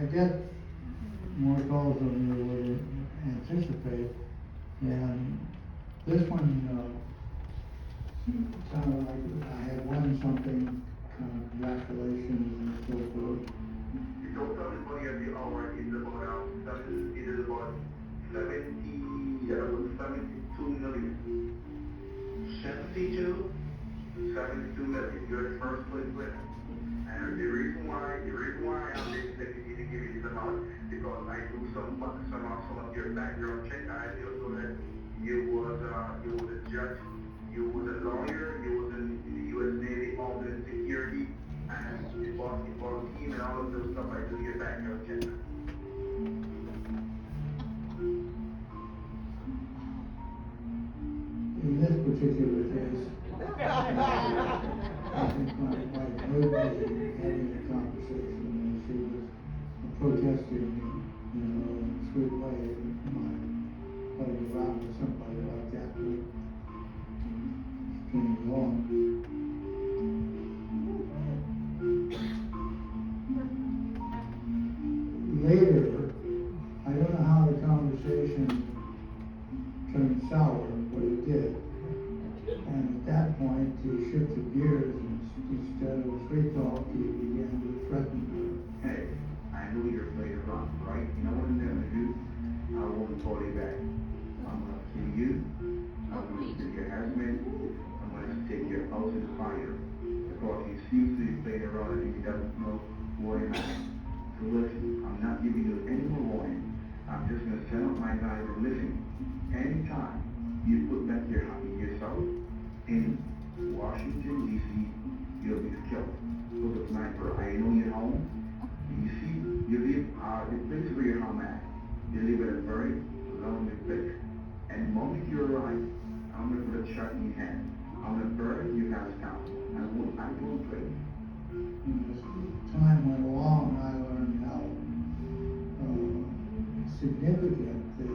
I get more calls than you would anticipate, and this one, sounded like I had won something, congratulations and so forth. The total money of the hour is about, it is about 72 million. 72 million, you're the first place winner. And the reason why I'm expecting you to give me this amount, because I do some of your background check, and I feel so that you was a judge, you was a lawyer, you was in the U.S. Navy, Homeland Security, and it was team and all of those stuff. I do your background check. In this particular case, I think my wife heard me having a conversation, and she was protesting, in a sweet way, my playing around with somebody like that, but came along. Later, I don't know how the conversation turned sour, but it did. And at that point, he shifted gears, and instead of straight talk, he began to threaten her. Hey, I know you're playing around, right? You know what I'm gonna do? I won't call you back. I'm gonna kill you. I'm gonna kill your husband. I'm gonna take your house in fire. Because he seems to be playing around and he doesn't know what he has. So listen, I'm not giving you any more warning. I'm just gonna send out my guys and listen. Anytime you put back yourself in Washington, D.C., you'll be killed. Look at sniper. I know you're home. You see, you live, the place where your home at, you live in a very lonely place. And the moment you arrive, I'm going to put a shot in your hand. I'm going to burn your house down. I won't play. As time went along, I learned how significant the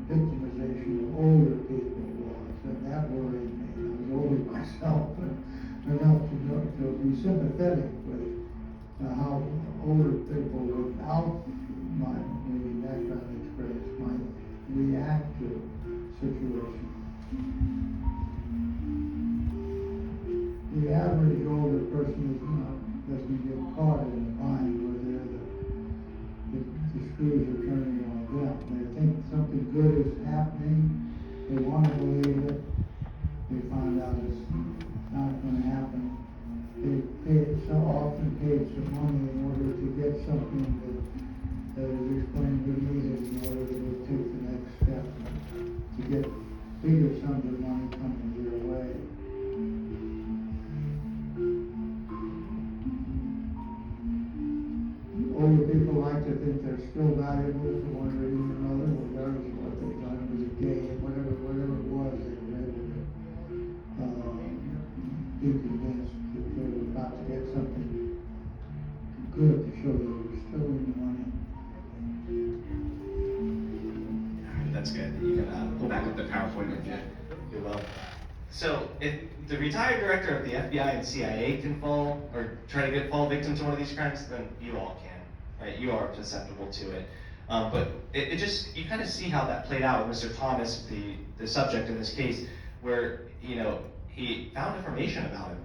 victimization of older people was, and that worried me. I was older myself, but enough to be sympathetic with how older people without my maybe background experience might react to situations. The average older person doesn't get caught in the bind where the screws are turning on them. They think something good is happening, they want to believe it, they find out it's not going to happen. They so often paid some money in order to get something that is explained to me in order to take the next step to get bigger sums of money coming their way. Older people like to think they're still valuable for one reason or another, regardless of what they've done with a game, whatever it was, they were able to be convinced that they were about to get something good to show they were still in the money. That's good. You can pull back up the PowerPoint if you will. So if the retired director of the FBI and CIA can fall or try to fall victim to one of these crimes, then you all can, right? You are susceptible to it. But it just, you kind of see how that played out with Mr. Thomas, the subject in this case, where, he found information about him.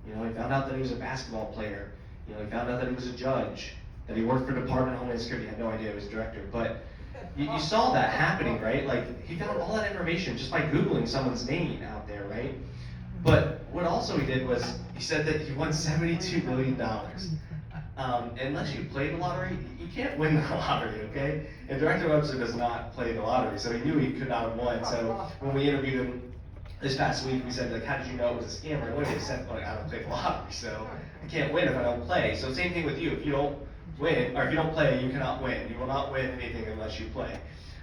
He found out that he was a basketball player. He found out that he was a judge, that he worked for Department of Homeland Security. I had no idea he was a director, but you saw that happening, right? Like, he found all that information just by Googling someone's name out there, right? But what also he did was, he said that he won $72 million. Unless you play the lottery, you can't win the lottery, okay? And Director Webster does not play the lottery, so he knew he could not have won. So when we interviewed him this past week, we said, like, how did you know it was a scammer? Well, he said, like, I don't play the lottery, so I can't win if I don't play. So same thing with you. If you don't win, or if you don't play, you cannot win. You will not win anything unless you play.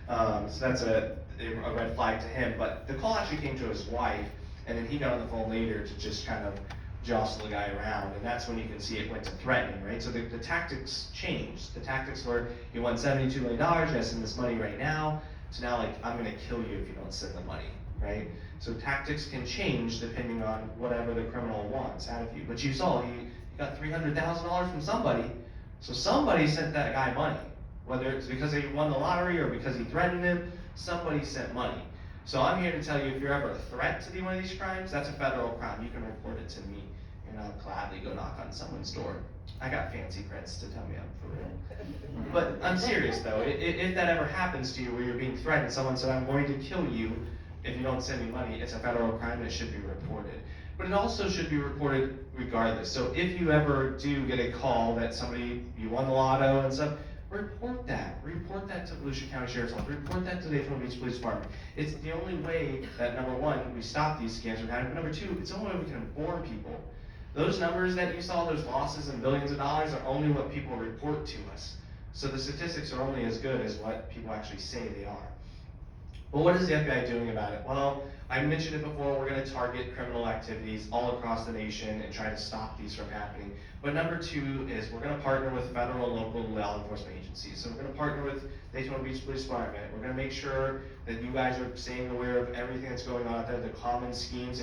So that's a red flag to him. But the call actually came to his wife, and then he got on the phone later to just kind of jostle the guy around, and that's when you can see it went to threatening, right? So the tactics changed. The tactics were, you won $72 million, you gotta send this money right now, to now, like, I'm gonna kill you if you don't send the money, right? So tactics can change depending on whatever the criminal wants out of you. But you saw, he got $300,000 from somebody, So somebody sent that guy money, whether it's because he won the lottery or because he threatened him, somebody sent money. So I'm here to tell you, if you're ever a threat to be one of these crimes, that's a federal crime. You can report it to me, and I'll gladly go knock on someone's door. I got fancy friends to tell me I'm for real. But I'm serious though, if that ever happens to you where you're being threatened, someone said, I'm going to kill you if you don't send me money, it's a federal crime and it should be reported. But it also should be reported regardless. So if you ever do get a call that you won the lotto and stuff, report that. Report that to Volusia County Sheriff's Office. Report that to the Daytona Beach Police Department. It's the only way that, number one, we stop these scams from happening, but number two, it's the only way we can inform people. Those numbers that you saw, those losses in billions of dollars, are only what people report to us. So the statistics are only as good as what people actually say they are. But what is the FBI doing about it? Well, I mentioned it before, we're going to target criminal activities all across the nation and try to stop these from happening. But number two is we're going to partner with federal and local law enforcement agencies. So we're going to partner with Daytona Beach Police Department. We're going to make sure that you guys are staying aware of everything that's going on out there, the common schemes.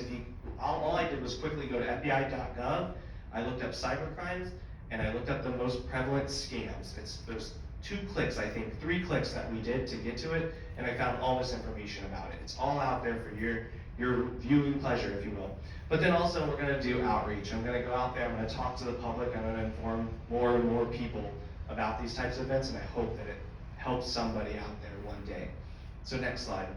All I did was quickly go to FBI.gov, I looked up cybercrimes, and I looked up the most prevalent scams. There's 2 clicks, I think, 3 clicks that we did to get to it, and I found all this information about it. It's all out there for your viewing pleasure, if you will. But then also we're gonna do outreach. I'm gonna go out there, I'm gonna talk to the public, I'm gonna inform more and more people about these types of events, and I hope that it helps somebody out there one day. So next slide.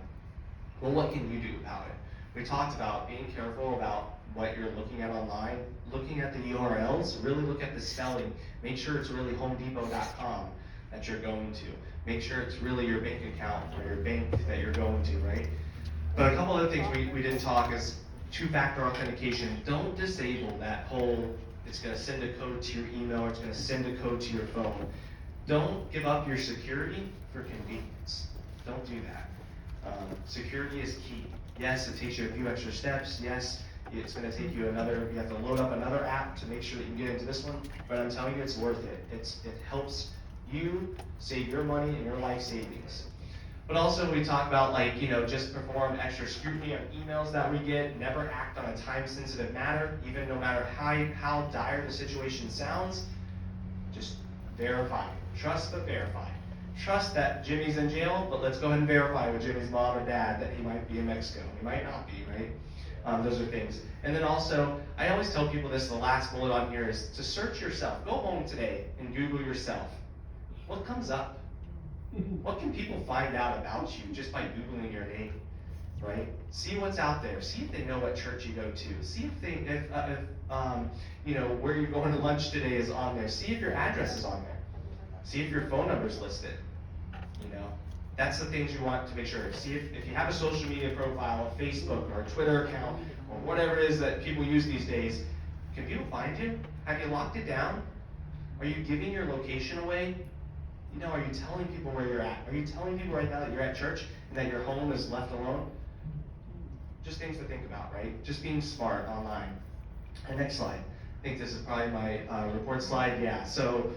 Well, what can you do about it? We talked about being careful about what you're looking at online, looking at the URLs, really look at the spelling, make sure it's really homedepot.com that you're going to. Make sure it's really your bank account or your bank that you're going to, right? But a couple other things we didn't talk is 2-factor authentication. Don't disable that whole, it's gonna send a code to your email, or it's gonna send a code to your phone. Don't give up your security for convenience. Don't do that. Security is key. Yes, it takes you a few extra steps. Yes, it's gonna take you you have to load up another app to make sure that you can get into this one, but I'm telling you, it's worth it. It helps you save your money and your life savings. But also we talk about just perform extra scrutiny on emails that we get, never act on a time-sensitive matter, even no matter how dire the situation sounds, just verify. Trust but verify. Trust that Jimmy's in jail, but let's go ahead and verify with Jimmy's mom or dad that he might be in Mexico. He might not be, right? Those are things. And then also, I always tell people this, the last bullet on here is to search yourself. Go home today and Google yourself. What comes up? What can people find out about you just by Googling your name, right? See what's out there. See if they know what church you go to. See if where you're going to lunch today is on there. See if your address is on there. See if your phone number is listed. That's the things you want to make sure. See if you have a social media profile, a Facebook or a Twitter account, or whatever it is that people use these days. Can people find you? Have you locked it down? Are you giving your location away? Are you telling people where you're at? Are you telling people right now that you're at church and that your home is left alone? Just things to think about, right? Just being smart online. And next slide. I think this is probably my report slide. Yeah, so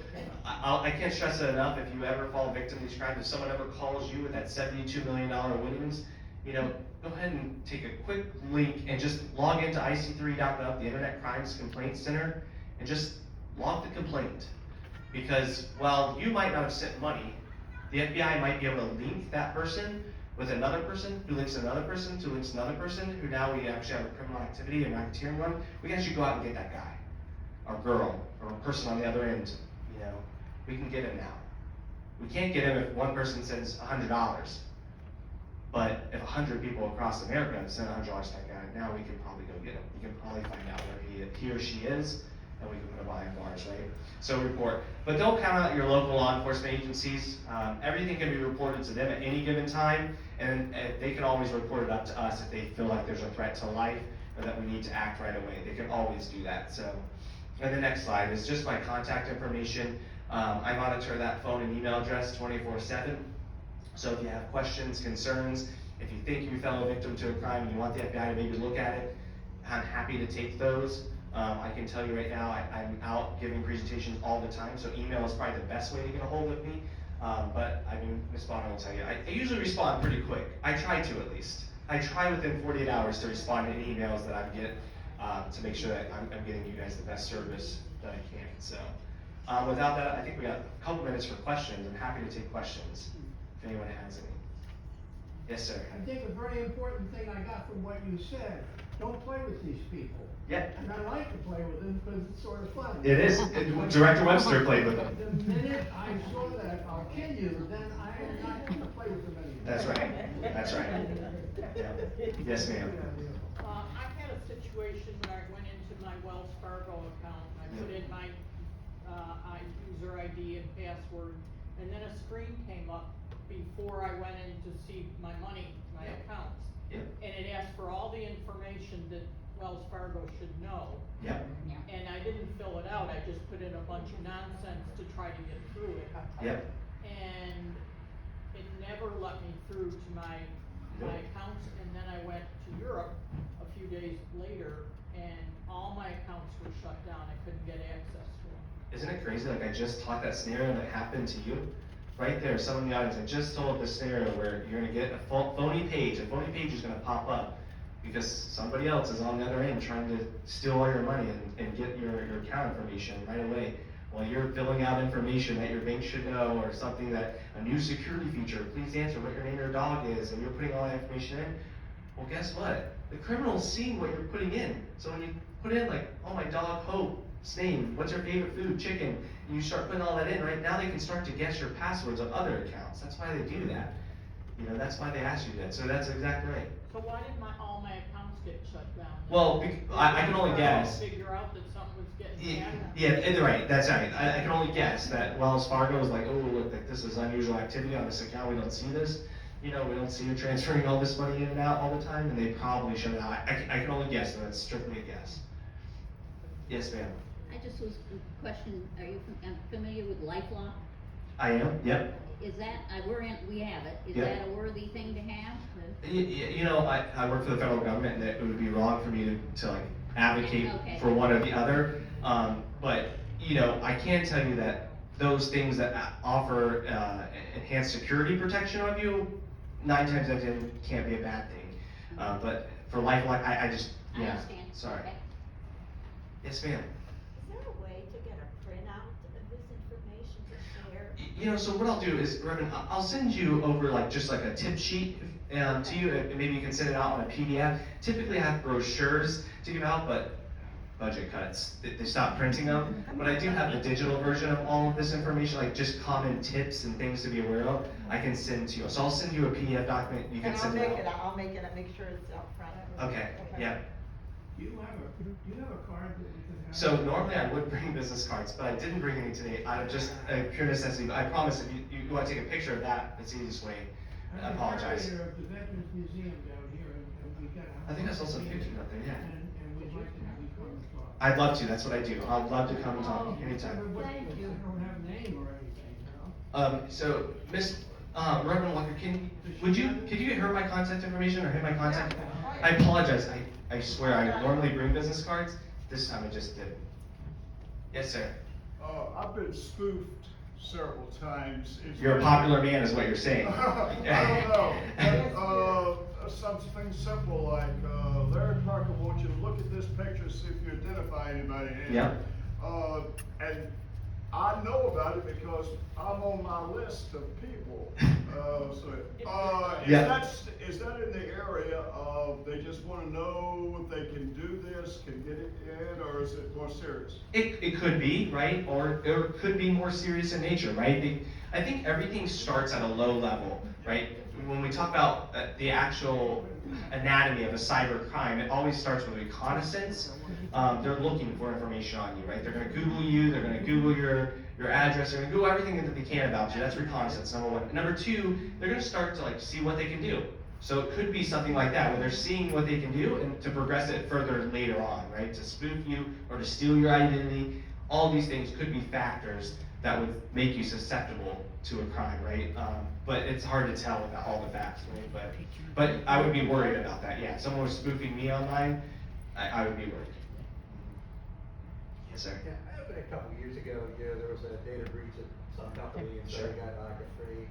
I can't stress it enough. If you ever fall victim to these crimes, if someone ever calls you with that $72 million winnings, go ahead and take a quick link and just log into ic3.gov, the Internet Crimes Complaint Center, and just log the complaint. Because while you might not have sent money, the FBI might be able to link that person with another person, who links another person, who links another person, who now we actually have a criminal activity, a racketeering one. We can actually go out and get that guy, or girl, or person on the other end. We can get him now. We can't get him if one person sends $100. But if 100 people across America send $100 to that guy, now we can probably go get him. We can probably find out where he or she is, and we can put him behind bars, right? So report. But don't count out your local law enforcement agencies. Everything can be reported to them at any given time, and they can always report it up to us if they feel like there's a threat to life or that we need to act right away. They can always do that. So, and the next slide is just my contact information. I monitor that phone and email address 24/7. So if you have questions, concerns, if you think you fell a victim to a crime and you want the FBI to maybe look at it, I'm happy to take those. I can tell you right now, I'm out giving presentations all the time, so email is probably the best way to get a hold of me. But Ms. Bonner will tell you, I usually respond pretty quick. I try to at least. I try within 48 hours to respond to any emails that I get to make sure that I'm getting you guys the best service that I can. So, Without that, I think we got a couple minutes for questions. I'm happy to take questions if anyone has any. Yes, sir. I think a very important thing I got from what you said, don't play with these people. Yeah. And I like to play with them because it's sort of fun. It is. Director Webster played with them. The minute I saw that, I'll kill you, then I am not going to play with them anymore. That's right. That's right. Yeah. Yes, ma'am. I had a situation where I went into my Wells Fargo account, I put in my, user ID and password, and then a screen came up before I went in to see my money, my Yeah. accounts. Yep. And it asked for all the information that Wells Fargo should know. Yep. And I didn't fill it out, I just put in a bunch of nonsense to try to get through it. Yep. And it never let me through to my Nope. accounts, and then I went to Europe a few days later, and all my accounts were shut down, I couldn't get access to them. Isn't it crazy? Like I just taught that scenario that happened to you. Right there, someone in the audience, I just told the scenario where you're gonna get a phony page. A phony page is gonna pop up because somebody else is on the other end trying to steal all your money and get your account information right away. While you're filling out information that your bank should know, or something that, a new security feature, please answer what your name of your dog is, and you're putting all that information in. Well, guess what? The criminal's seeing what you're putting in. So when you put in like, oh, my dog Hope's name, what's her favorite food, chicken, and you start putting all that in, right? Now they can start to guess your passwords of other accounts. That's why they do that. You know, that's why they ask you that. So that's exactly right. So why did all my accounts get shut down? Well, I can only guess. Figure out that something was getting Yeah, bad? yeah, right, that's right. I can only guess that Wells Fargo is like, oh, look, like, this is unusual activity on this account, we don't see this. You know, we don't see you transferring all this money in and out all the time, and they probably shut it out. I can only guess, and that's strictly a guess. Yes, ma'am. I just was questioning, are you familiar with LifeLock? I am, yep. Is that, we have it, is Yeah. that a worthy thing to have? You know, I work for the federal government, and it would be wrong for me to like advocate Okay. for one or the other. But you know, I can tell you that those things that offer enhanced security protection of you, 9 times out of 10 can't be a bad thing. But for LifeLock, I just, I yeah, understand. sorry. Okay. Yes, ma'am. Is there a way to get a printout of this information to share? You know, so what I'll do is, Reverend, I'll send you over like just like a tip sheet to you, and maybe you can send it out on a PDF. Typically I have brochures to give out, but budget cuts, they stopped printing them. But I do have the digital version of all of this information, like just common tips and things to be aware of, I can send to you. So I'll send you a PDF document, you can And send it out. I'll make it, I'll make sure it's out front. Okay, yeah. Do you have a card that we can have? So normally I would bring business cards, but I didn't bring any today out of just pure necessity. But I promise if you want to take a picture of that, it's the easiest way. I apologize. I'm the curator of the Veterans Museum down here, and we got. I think I saw some pictures up there, yeah. And we'd like to have you come and talk. I'd love to, that's what I do. I'd love to come and talk anytime. Thank you. I don't have a name or anything, you know? So, Miss, Reverend Walker, could you hit her my contact information or hit my contact? I apologize, I swear, I normally bring business cards, this time I just did. Yes, sir. I've been spoofed several times. You're a popular man is what you're saying. I don't know. Something simple like, Larry Parker, won't you look at this picture, see if you identify anybody? And, Yeah. And I know about it because I'm on my list of people. Yeah. Is that in the area of they just want to know if they can do this, can get it in, or is it more serious? It could be, right? Or it could be more serious in nature, right? I think everything starts at a low level, right? When we talk about the actual anatomy of a cyber crime, it always starts with reconnaissance. They're looking for information on you, right? They're gonna Google you, they're gonna Google your address, they're gonna Google everything that they can about you. That's reconnaissance, number one. Number two, they're gonna start to like see what they can do. So it could be something like that, where they're seeing what they can do and to progress it further later on, right? To spoof you or to steal your identity. All these things could be factors that would make you susceptible to a crime, right? But it's hard to tell without all the facts, right? But I would be worried about that, yeah. If someone was spoofing me online, I would be worried. Yes, sir. Yeah, it happened a couple years ago, there was a data breach at some company, and so Sure. they got like a free,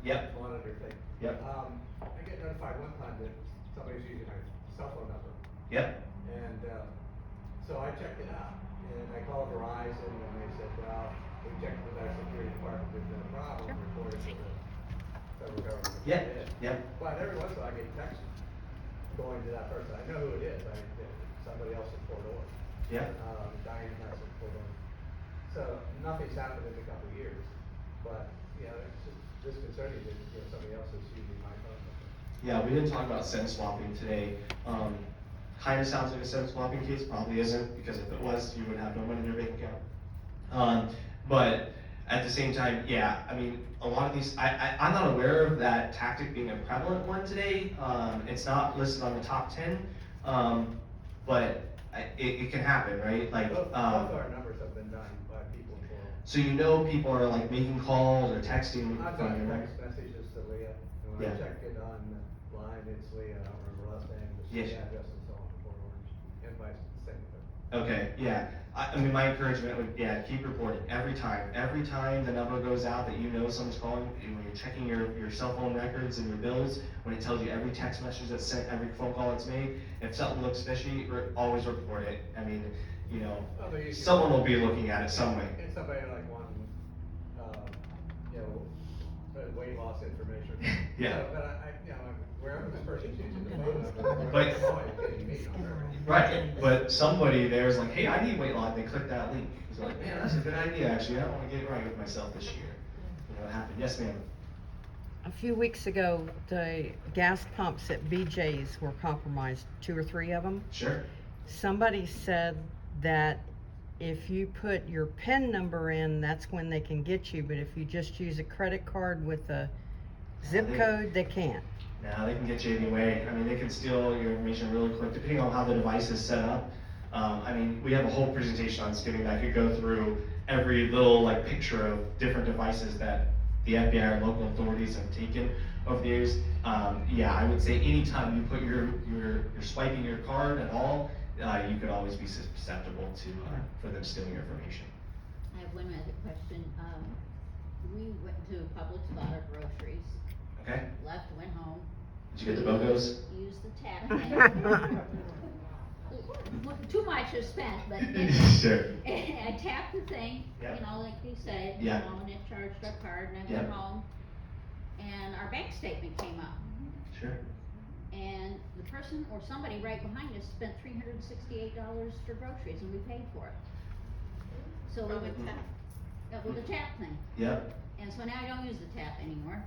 Yep. monitor thing. Yep. I get notified one time that somebody's using my cell phone number, Yep. and, so I checked it out, And I called Verizon and they said, well, we checked with our security department, there's no problem, reported to the federal government. Yeah, yeah. But every once in a while I get texts going to that person, I know who it is, somebody else in Fort Ord. Yeah. Diane has in Fort Ord. So nothing's happened in a couple of years, but, you know, it's just disconcerting that, you know, somebody else is using my phone. Yeah, we didn't talk about SIM swapping today. Kind of sounds like a SIM swapping case, probably isn't, because if it was, you would have no money in your bank account. But at the same time, yeah, I mean, a lot of these, I'm not aware of that tactic being a prevalent one today. It's not listed on the top 10, but it can happen, right? Like, Both our numbers have been done by people in Fort Ord. so you know people are like making calls or texting I've from got your text messages to Leah, and when Yeah. I check it online, it's Leah, I don't remember last name, the Yes. street address and so on, Fort Orange, and vice the same thing. Okay, yeah. I mean, my encouragement would, yeah, keep reporting every time. Every time the number goes out that you know someone's calling, when you're checking your cell phone records and your bills, when it tells you every text message that's sent, every phone call that's made, if something looks fishy, always report it. I mean, you know, Well, but you can- someone will be looking at it some way. And somebody like one, you know, weight loss information. Yeah. But you know, wherever this person's using the phone number, But- oh, you're kidding me, no, they're- Right, but somebody there's like, hey, I need weight loss, they click that link. It's like, man, that's a good idea, actually, I don't wanna get right with myself this year. You know, what happened? Yes, ma'am. A few weeks ago, the gas pumps at BJ's were compromised, 2 or 3 of them. Sure. Somebody said that if you put your PIN number in, that's when they can get you, but if you just use a credit card with a zip code, they can't. Now they can get you anyway. I mean, they can steal your information really quick, depending on how the device is set up. I mean, we have a whole presentation on skimming that could go through every little like picture of different devices that the FBI or local authorities have taken over the years. Yeah, I would say anytime you put you're swiping your card at all, you could always be susceptible to for them stealing your information. I have one other question. We went to Publix, bought our groceries, Okay. left, went home. Did you get the BOGOs? Used the tap thing. Too much was spent, but Sure. I tapped the thing, Yeah. you know, like you said, Yeah. and it charged our card, and I Yeah. went home, and our bank statement came up. Sure. And the person or somebody right behind us spent $368 for groceries, and we paid for it. So we went tap. Yeah, well, the tap thing. Yep. And so now I don't use the tap anymore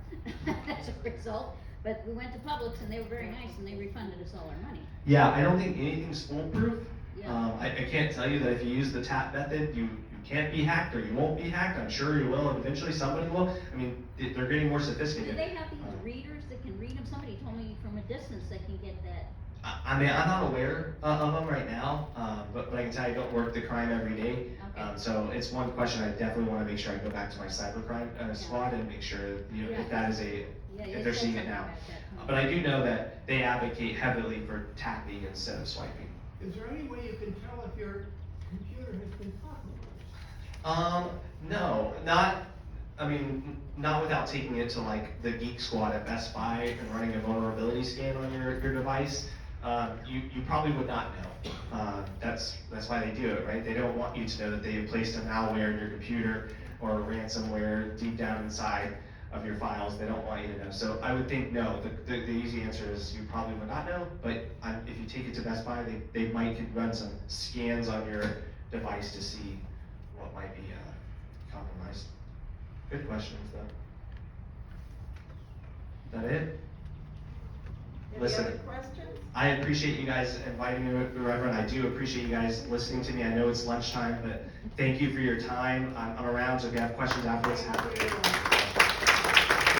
as a result. But we went to Publix and they were very nice and they refunded us all our money. Yeah, I don't think anything's foolproof. Yeah. I can't tell you that if you use the tap method, you can't be hacked or you won't be hacked. I'm sure you will, and eventually somebody will. I mean, they're getting more Do sophisticated. they have these readers that can read them? Somebody told me from a distance they can get that. I mean, I'm not aware of them right now, but I can tell you I don't work the crime every day. Okay. So it's one question I definitely want to make sure I go back to my cybercrime squad and make sure, you know, if that is if they're seeing it now. But I do know that they advocate heavily for tapping instead of swiping. Is there any way you can tell if your computer has been compromised? No, not without taking it to like the Geek Squad at Best Buy and running a vulnerability scan on your device. You probably would not know. That's why they do it, right? They don't want you to know that they have placed a malware in your computer or ransomware deep down inside of your files. They don't want you to know. So I would think no. The easy answer is you probably would not know. But if you take it to Best Buy, they might run some scans on your device to see what might be compromised. Good questions though. Is that it? Listen, Any other questions? I appreciate you guys inviting me, Reverend. I do appreciate you guys listening to me. I know it's lunchtime, but thank you for your time. I'm around, so if you have questions afterwards, happy to.